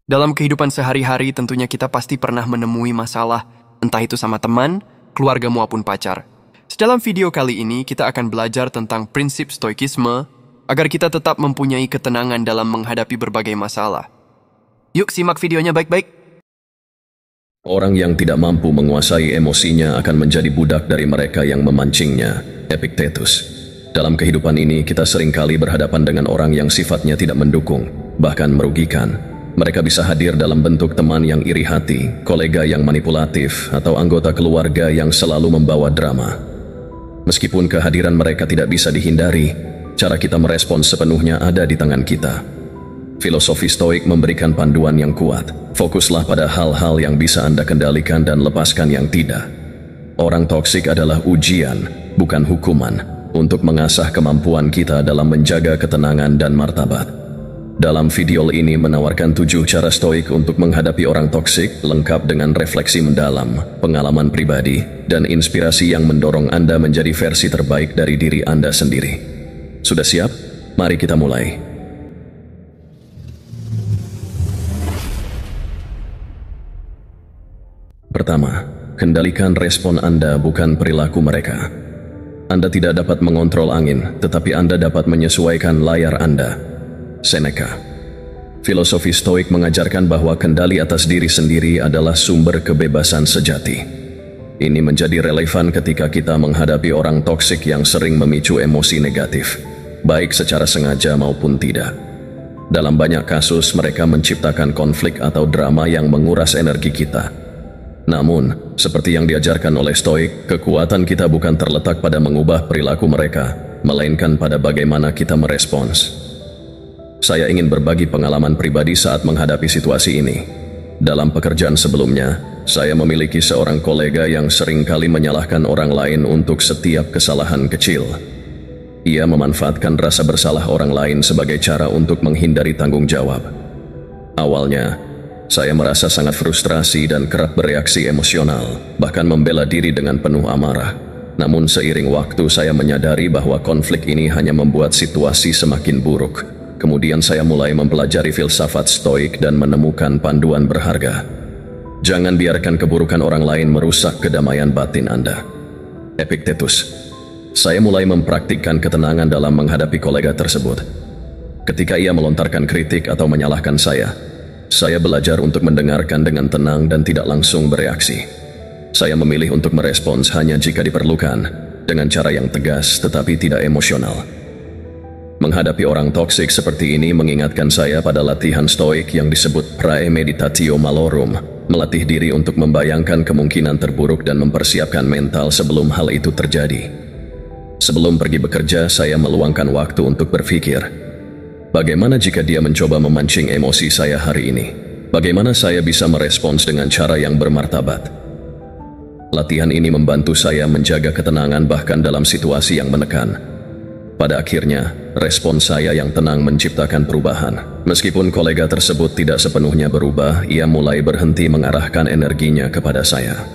Dalam kehidupan sehari-hari tentunya kita pasti pernah menemui masalah, entah itu sama teman, keluarga maupun pacar. Dalam video kali ini kita akan belajar tentang prinsip stoikisme agar kita tetap mempunyai ketenangan dalam menghadapi berbagai masalah. Yuk simak videonya baik-baik. Orang yang tidak mampu menguasai emosinya akan menjadi budak dari mereka yang memancingnya. Epictetus. Dalam kehidupan ini kita seringkali berhadapan dengan orang yang sifatnya tidak mendukung, bahkan merugikan. Mereka bisa hadir dalam bentuk teman yang iri hati, kolega yang manipulatif, atau anggota keluarga yang selalu membawa drama. Meskipun kehadiran mereka tidak bisa dihindari, cara kita merespons sepenuhnya ada di tangan kita. Filosofi Stoik memberikan panduan yang kuat. Fokuslah pada hal-hal yang bisa Anda kendalikan dan lepaskan yang tidak. Orang toksik adalah ujian, bukan hukuman, untuk mengasah kemampuan kita dalam menjaga ketenangan dan martabat. Dalam video ini menawarkan 7 cara stoik untuk menghadapi orang toksik, lengkap dengan refleksi mendalam, pengalaman pribadi, dan inspirasi yang mendorong Anda menjadi versi terbaik dari diri Anda sendiri. Sudah siap? Mari kita mulai. Pertama, kendalikan respon Anda, bukan perilaku mereka. Anda tidak dapat mengontrol angin, tetapi Anda dapat menyesuaikan layar Anda. Seneca. Filosofi Stoik mengajarkan bahwa kendali atas diri sendiri adalah sumber kebebasan sejati. Ini menjadi relevan ketika kita menghadapi orang toksik yang sering memicu emosi negatif, baik secara sengaja maupun tidak. Dalam banyak kasus, mereka menciptakan konflik atau drama yang menguras energi kita. Namun, seperti yang diajarkan oleh Stoik, kekuatan kita bukan terletak pada mengubah perilaku mereka, melainkan pada bagaimana kita merespons. Saya ingin berbagi pengalaman pribadi saat menghadapi situasi ini. Dalam pekerjaan sebelumnya, saya memiliki seorang kolega yang seringkali menyalahkan orang lain untuk setiap kesalahan kecil. Ia memanfaatkan rasa bersalah orang lain sebagai cara untuk menghindari tanggung jawab. Awalnya, saya merasa sangat frustrasi dan kerap bereaksi emosional, bahkan membela diri dengan penuh amarah. Namun seiring waktu saya menyadari bahwa konflik ini hanya membuat situasi semakin buruk. Kemudian saya mulai mempelajari filsafat Stoik dan menemukan panduan berharga. Jangan biarkan keburukan orang lain merusak kedamaian batin Anda. Epictetus. Saya mulai mempraktikkan ketenangan dalam menghadapi kolega tersebut. Ketika ia melontarkan kritik atau menyalahkan saya belajar untuk mendengarkan dengan tenang dan tidak langsung bereaksi. Saya memilih untuk merespons hanya jika diperlukan, dengan cara yang tegas tetapi tidak emosional. Menghadapi orang toksik seperti ini mengingatkan saya pada latihan Stoik yang disebut praemeditatio malorum, melatih diri untuk membayangkan kemungkinan terburuk dan mempersiapkan mental sebelum hal itu terjadi. Sebelum pergi bekerja, saya meluangkan waktu untuk berpikir, bagaimana jika dia mencoba memancing emosi saya hari ini? Bagaimana saya bisa merespons dengan cara yang bermartabat? Latihan ini membantu saya menjaga ketenangan bahkan dalam situasi yang menekan. Pada akhirnya, respons saya yang tenang menciptakan perubahan. Meskipun kolega tersebut tidak sepenuhnya berubah, ia mulai berhenti mengarahkan energinya kepada saya.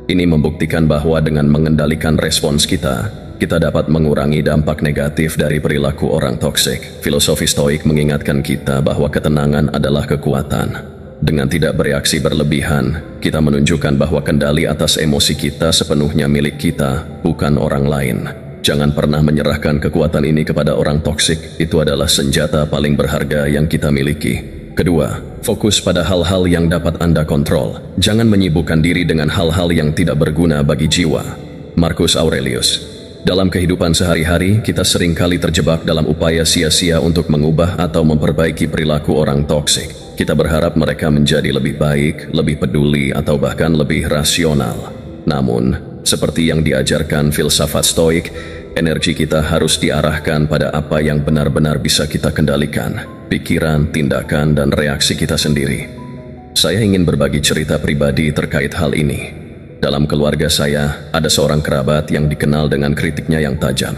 Ini membuktikan bahwa dengan mengendalikan respons kita dapat mengurangi dampak negatif dari perilaku orang toksik. Filosofi Stoik mengingatkan kita bahwa ketenangan adalah kekuatan. Dengan tidak bereaksi berlebihan, kita menunjukkan bahwa kendali atas emosi kita sepenuhnya milik kita, bukan orang lain. Jangan pernah menyerahkan kekuatan ini kepada orang toksik, itu adalah senjata paling berharga yang kita miliki. Kedua, fokus pada hal-hal yang dapat Anda kontrol. Jangan menyibukkan diri dengan hal-hal yang tidak berguna bagi jiwa. Marcus Aurelius. Dalam kehidupan sehari-hari, kita seringkali terjebak dalam upaya sia-sia untuk mengubah atau memperbaiki perilaku orang toksik. Kita berharap mereka menjadi lebih baik, lebih peduli, atau bahkan lebih rasional. Namun, seperti yang diajarkan filsafat Stoik, energi kita harus diarahkan pada apa yang benar-benar bisa kita kendalikan, pikiran, tindakan, dan reaksi kita sendiri. Saya ingin berbagi cerita pribadi terkait hal ini. Dalam keluarga saya, ada seorang kerabat yang dikenal dengan kritiknya yang tajam.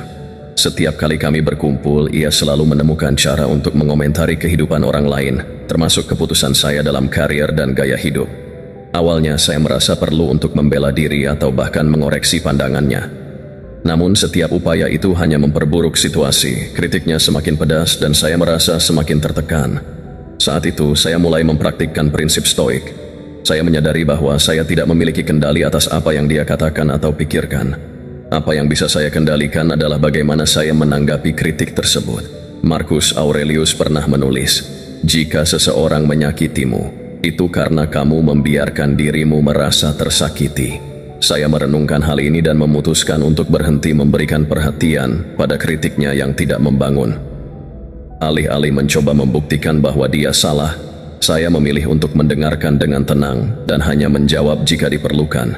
Setiap kali kami berkumpul, ia selalu menemukan cara untuk mengomentari kehidupan orang lain, termasuk keputusan saya dalam karier dan gaya hidup. Awalnya saya merasa perlu untuk membela diri atau bahkan mengoreksi pandangannya. Namun setiap upaya itu hanya memperburuk situasi. Kritiknya semakin pedas dan saya merasa semakin tertekan. Saat itu, saya mulai mempraktikkan prinsip stoik. Saya menyadari bahwa saya tidak memiliki kendali atas apa yang dia katakan atau pikirkan. Apa yang bisa saya kendalikan adalah bagaimana saya menanggapi kritik tersebut. Marcus Aurelius pernah menulis, "Jika seseorang menyakitimu, itu karena kamu membiarkan dirimu merasa tersakiti." Saya merenungkan hal ini dan memutuskan untuk berhenti memberikan perhatian pada kritiknya yang tidak membangun. Alih-alih mencoba membuktikan bahwa dia salah, saya memilih untuk mendengarkan dengan tenang dan hanya menjawab jika diperlukan.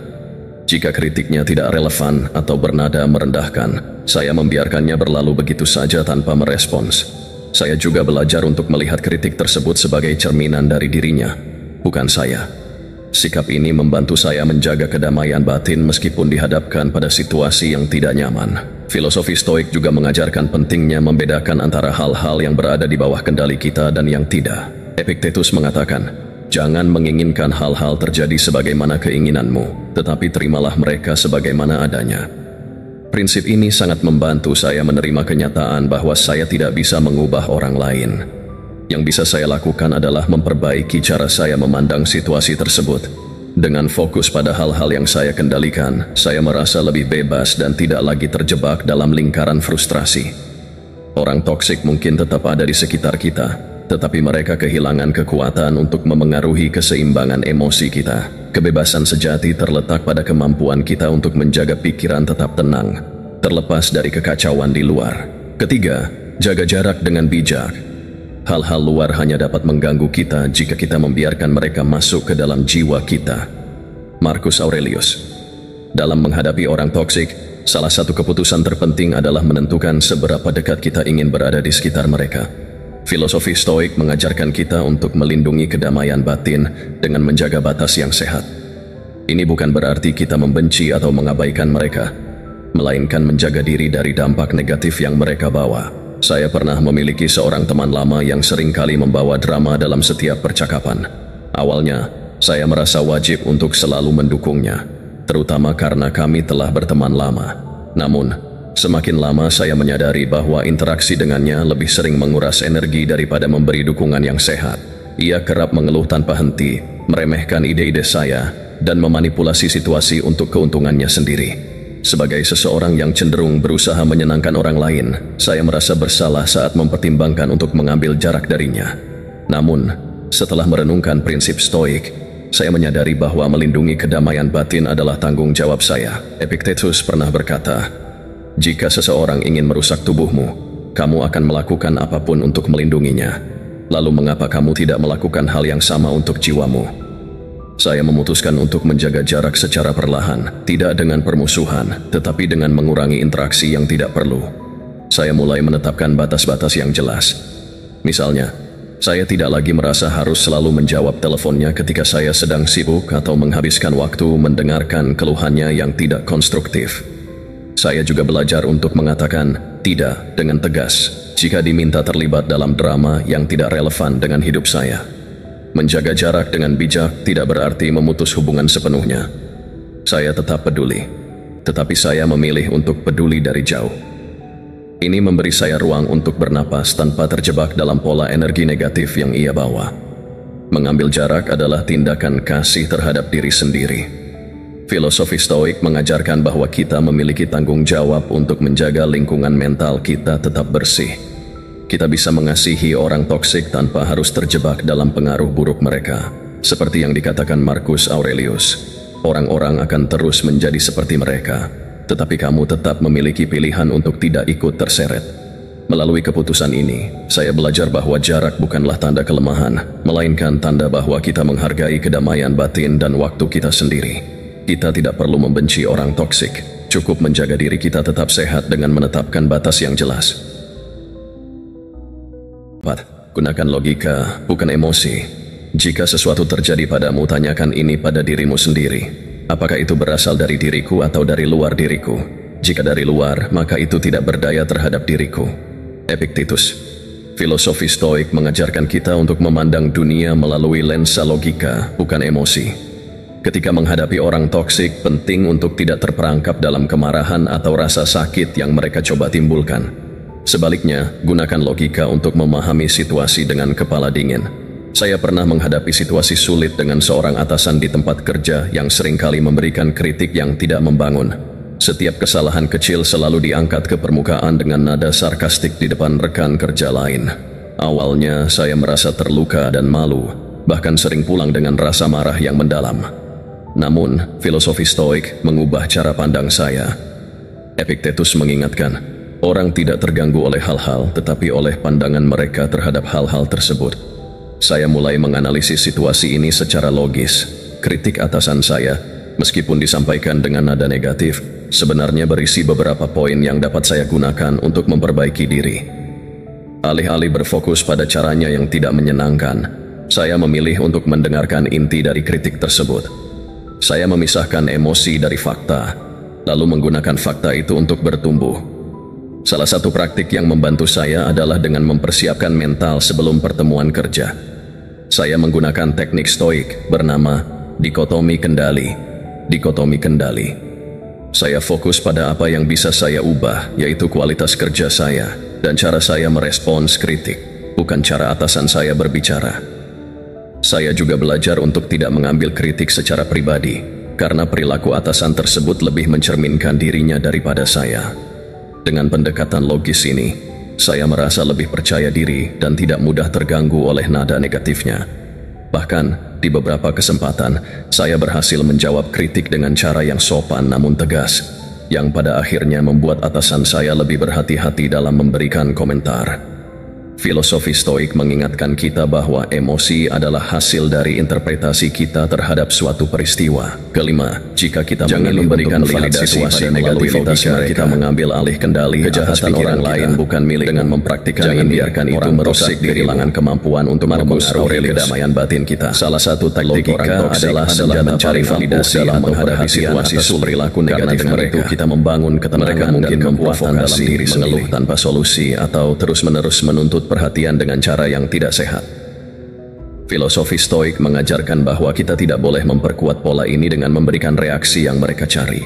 Jika kritiknya tidak relevan atau bernada merendahkan, saya membiarkannya berlalu begitu saja tanpa merespons. Saya juga belajar untuk melihat kritik tersebut sebagai cerminan dari dirinya, bukan saya. Sikap ini membantu saya menjaga kedamaian batin meskipun dihadapkan pada situasi yang tidak nyaman. Filosofi Stoik juga mengajarkan pentingnya membedakan antara hal-hal yang berada di bawah kendali kita dan yang tidak. Epictetus mengatakan, "Jangan menginginkan hal-hal terjadi sebagaimana keinginanmu, tetapi terimalah mereka sebagaimana adanya." Prinsip ini sangat membantu saya menerima kenyataan bahwa saya tidak bisa mengubah orang lain. Yang bisa saya lakukan adalah memperbaiki cara saya memandang situasi tersebut. Dengan fokus pada hal-hal yang saya kendalikan, saya merasa lebih bebas dan tidak lagi terjebak dalam lingkaran frustrasi. Orang toksik mungkin tetap ada di sekitar kita, tetapi mereka kehilangan kekuatan untuk memengaruhi keseimbangan emosi kita. Kebebasan sejati terletak pada kemampuan kita untuk menjaga pikiran tetap tenang, terlepas dari kekacauan di luar. Ketiga, jaga jarak dengan bijak. Hal-hal luar hanya dapat mengganggu kita jika kita membiarkan mereka masuk ke dalam jiwa kita. Marcus Aurelius. Dalam menghadapi orang toksik, salah satu keputusan terpenting adalah menentukan seberapa dekat kita ingin berada di sekitar mereka. Filosofi Stoik mengajarkan kita untuk melindungi kedamaian batin dengan menjaga batas yang sehat. Ini bukan berarti kita membenci atau mengabaikan mereka, melainkan menjaga diri dari dampak negatif yang mereka bawa. Saya pernah memiliki seorang teman lama yang sering kali membawa drama dalam setiap percakapan. Awalnya, saya merasa wajib untuk selalu mendukungnya, terutama karena kami telah berteman lama. Namun, semakin lama saya menyadari bahwa interaksi dengannya lebih sering menguras energi daripada memberi dukungan yang sehat. Ia kerap mengeluh tanpa henti, meremehkan ide-ide saya, dan memanipulasi situasi untuk keuntungannya sendiri. Sebagai seseorang yang cenderung berusaha menyenangkan orang lain, saya merasa bersalah saat mempertimbangkan untuk mengambil jarak darinya. Namun, setelah merenungkan prinsip Stoik, saya menyadari bahwa melindungi kedamaian batin adalah tanggung jawab saya. Epictetus pernah berkata, "Jika seseorang ingin merusak tubuhmu, kamu akan melakukan apapun untuk melindunginya. Lalu mengapa kamu tidak melakukan hal yang sama untuk jiwamu?" Saya memutuskan untuk menjaga jarak secara perlahan, tidak dengan permusuhan, tetapi dengan mengurangi interaksi yang tidak perlu. Saya mulai menetapkan batas-batas yang jelas. Misalnya, saya tidak lagi merasa harus selalu menjawab teleponnya ketika saya sedang sibuk atau menghabiskan waktu mendengarkan keluhannya yang tidak konstruktif. Saya juga belajar untuk mengatakan tidak dengan tegas jika diminta terlibat dalam drama yang tidak relevan dengan hidup saya. Menjaga jarak dengan bijak tidak berarti memutus hubungan sepenuhnya. Saya tetap peduli, tetapi saya memilih untuk peduli dari jauh. Ini memberi saya ruang untuk bernapas tanpa terjebak dalam pola energi negatif yang ia bawa. Mengambil jarak adalah tindakan kasih terhadap diri sendiri. Filosofi Stoik mengajarkan bahwa kita memiliki tanggung jawab untuk menjaga lingkungan mental kita tetap bersih. Kita bisa mengasihi orang toksik tanpa harus terjebak dalam pengaruh buruk mereka. Seperti yang dikatakan Marcus Aurelius, orang-orang akan terus menjadi seperti mereka, tetapi kamu tetap memiliki pilihan untuk tidak ikut terseret. Melalui keputusan ini, saya belajar bahwa jarak bukanlah tanda kelemahan, melainkan tanda bahwa kita menghargai kedamaian batin dan waktu kita sendiri. Kita tidak perlu membenci orang toksik, cukup menjaga diri kita tetap sehat dengan menetapkan batas yang jelas. 4. Gunakan logika, bukan emosi. Jika sesuatu terjadi padamu, tanyakan ini pada dirimu sendiri. Apakah itu berasal dari diriku atau dari luar diriku? Jika dari luar, maka itu tidak berdaya terhadap diriku. Epictetus. Filosofi Stoik mengajarkan kita untuk memandang dunia melalui lensa logika, bukan emosi. Ketika menghadapi orang toksik, penting untuk tidak terperangkap dalam kemarahan atau rasa sakit yang mereka coba timbulkan. Sebaliknya, gunakan logika untuk memahami situasi dengan kepala dingin. Saya pernah menghadapi situasi sulit dengan seorang atasan di tempat kerja yang seringkali memberikan kritik yang tidak membangun. Setiap kesalahan kecil selalu diangkat ke permukaan dengan nada sarkastik di depan rekan kerja lain. Awalnya saya merasa terluka dan malu, bahkan sering pulang dengan rasa marah yang mendalam. Namun, filosofi Stoik mengubah cara pandang saya. Epictetus mengingatkan, orang tidak terganggu oleh hal-hal tetapi oleh pandangan mereka terhadap hal-hal tersebut. Saya mulai menganalisis situasi ini secara logis. Kritik atasan saya, meskipun disampaikan dengan nada negatif, sebenarnya berisi beberapa poin yang dapat saya gunakan untuk memperbaiki diri. Alih-alih berfokus pada caranya yang tidak menyenangkan, saya memilih untuk mendengarkan inti dari kritik tersebut. Saya memisahkan emosi dari fakta, lalu menggunakan fakta itu untuk bertumbuh. Salah satu praktik yang membantu saya adalah dengan mempersiapkan mental sebelum pertemuan kerja. Saya menggunakan teknik Stoik bernama dikotomi kendali. Dikotomi kendali. Saya fokus pada apa yang bisa saya ubah, yaitu kualitas kerja saya dan cara saya merespons kritik, bukan cara atasan saya berbicara. Saya juga belajar untuk tidak mengambil kritik secara pribadi, karena perilaku atasan tersebut lebih mencerminkan dirinya daripada saya. Dengan pendekatan logis ini, saya merasa lebih percaya diri dan tidak mudah terganggu oleh nada negatifnya. Bahkan, di beberapa kesempatan, saya berhasil menjawab kritik dengan cara yang sopan namun tegas, yang pada akhirnya membuat atasan saya lebih berhati-hati dalam memberikan komentar. Filosofi Stoik mengingatkan kita bahwa emosi adalah hasil dari interpretasi kita terhadap suatu peristiwa. Kelima, jika kita memberikan validasi pada negativitas kita mengambil alih kendali kejahatan orang lain bukan milik dengan mempraktikkan ini, biarkan itu merusak kehilangan kemampuan untuk mempengaruhi kedamaian batin kita. Salah satu taktik orang adalah mencari validasi dalam menghadapi situasi perilaku negatif mereka. Kita membangun ketenangan dan kekuatan dalam diri mengeluh tanpa solusi atau terus-menerus menuntut perhatian dengan cara yang tidak sehat. Filosofi Stoik mengajarkan bahwa kita tidak boleh memperkuat pola ini dengan memberikan reaksi yang mereka cari.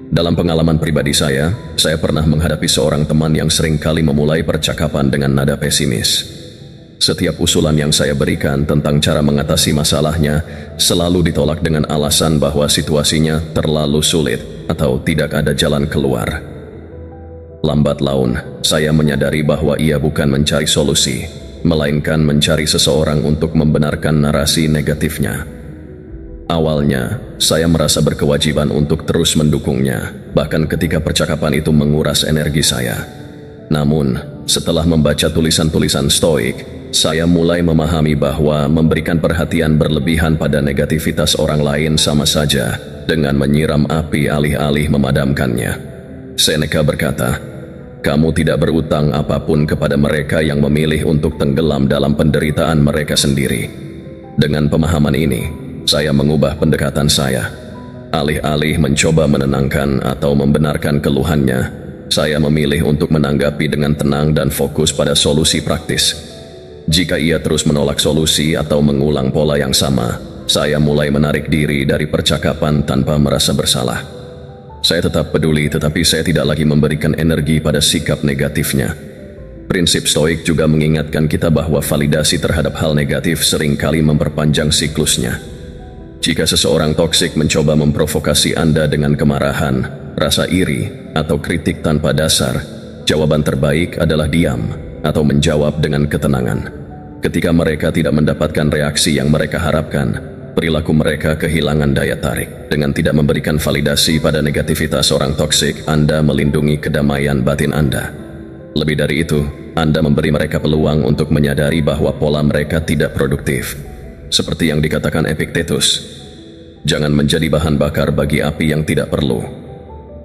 Dalam pengalaman pribadi saya pernah menghadapi seorang teman yang seringkali memulai percakapan dengan nada pesimis. Setiap usulan yang saya berikan tentang cara mengatasi masalahnya selalu ditolak dengan alasan bahwa situasinya terlalu sulit atau tidak ada jalan keluar. Lambat laun, saya menyadari bahwa ia bukan mencari solusi, melainkan mencari seseorang untuk membenarkan narasi negatifnya. Awalnya, saya merasa berkewajiban untuk terus mendukungnya, bahkan ketika percakapan itu menguras energi saya. Namun, setelah membaca tulisan-tulisan Stoik, saya mulai memahami bahwa memberikan perhatian berlebihan pada negativitas orang lain sama saja dengan menyiram api alih-alih memadamkannya. Seneca berkata, kamu tidak berutang apapun kepada mereka yang memilih untuk tenggelam dalam penderitaan mereka sendiri. Dengan pemahaman ini, saya mengubah pendekatan saya. Alih-alih mencoba menenangkan atau membenarkan keluhannya, saya memilih untuk menanggapi dengan tenang dan fokus pada solusi praktis. Jika ia terus menolak solusi atau mengulang pola yang sama, saya mulai menarik diri dari percakapan tanpa merasa bersalah. Saya tetap peduli, tetapi saya tidak lagi memberikan energi pada sikap negatifnya. Prinsip Stoik juga mengingatkan kita bahwa validasi terhadap hal negatif seringkali memperpanjang siklusnya. Jika seseorang toksik mencoba memprovokasi Anda dengan kemarahan, rasa iri, atau kritik tanpa dasar, jawaban terbaik adalah diam atau menjawab dengan ketenangan. Ketika mereka tidak mendapatkan reaksi yang mereka harapkan, perilaku mereka kehilangan daya tarik. Dengan tidak memberikan validasi pada negativitas orang toksik, Anda melindungi kedamaian batin Anda. Lebih dari itu, Anda memberi mereka peluang untuk menyadari bahwa pola mereka tidak produktif. Seperti yang dikatakan Epictetus, jangan menjadi bahan bakar bagi api yang tidak perlu.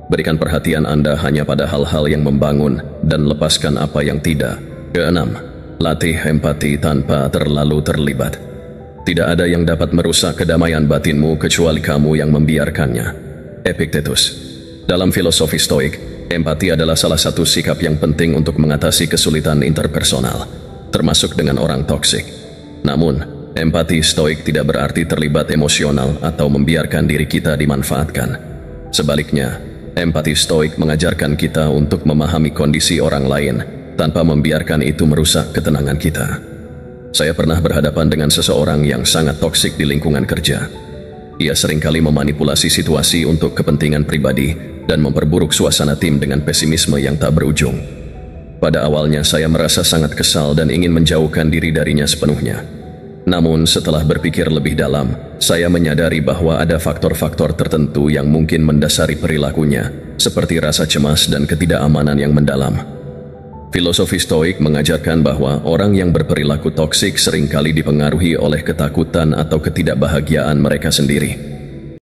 Berikan perhatian Anda hanya pada hal-hal yang membangun dan lepaskan apa yang tidak. Keenam, latih empati tanpa terlalu terlibat. Tidak ada yang dapat merusak kedamaian batinmu kecuali kamu yang membiarkannya. Epictetus. Dalam filosofi Stoik, empati adalah salah satu sikap yang penting untuk mengatasi kesulitan interpersonal, termasuk dengan orang toksik. Namun, empati Stoik tidak berarti terlibat emosional atau membiarkan diri kita dimanfaatkan. Sebaliknya, empati Stoik mengajarkan kita untuk memahami kondisi orang lain tanpa membiarkan itu merusak ketenangan kita. Saya pernah berhadapan dengan seseorang yang sangat toksik di lingkungan kerja. Ia seringkali memanipulasi situasi untuk kepentingan pribadi dan memperburuk suasana tim dengan pesimisme yang tak berujung. Pada awalnya saya merasa sangat kesal dan ingin menjauhkan diri darinya sepenuhnya. Namun setelah berpikir lebih dalam, saya menyadari bahwa ada faktor-faktor tertentu yang mungkin mendasari perilakunya, seperti rasa cemas dan ketidakamanan yang mendalam. Filosofi Stoik mengajarkan bahwa orang yang berperilaku toksik seringkali dipengaruhi oleh ketakutan atau ketidakbahagiaan mereka sendiri.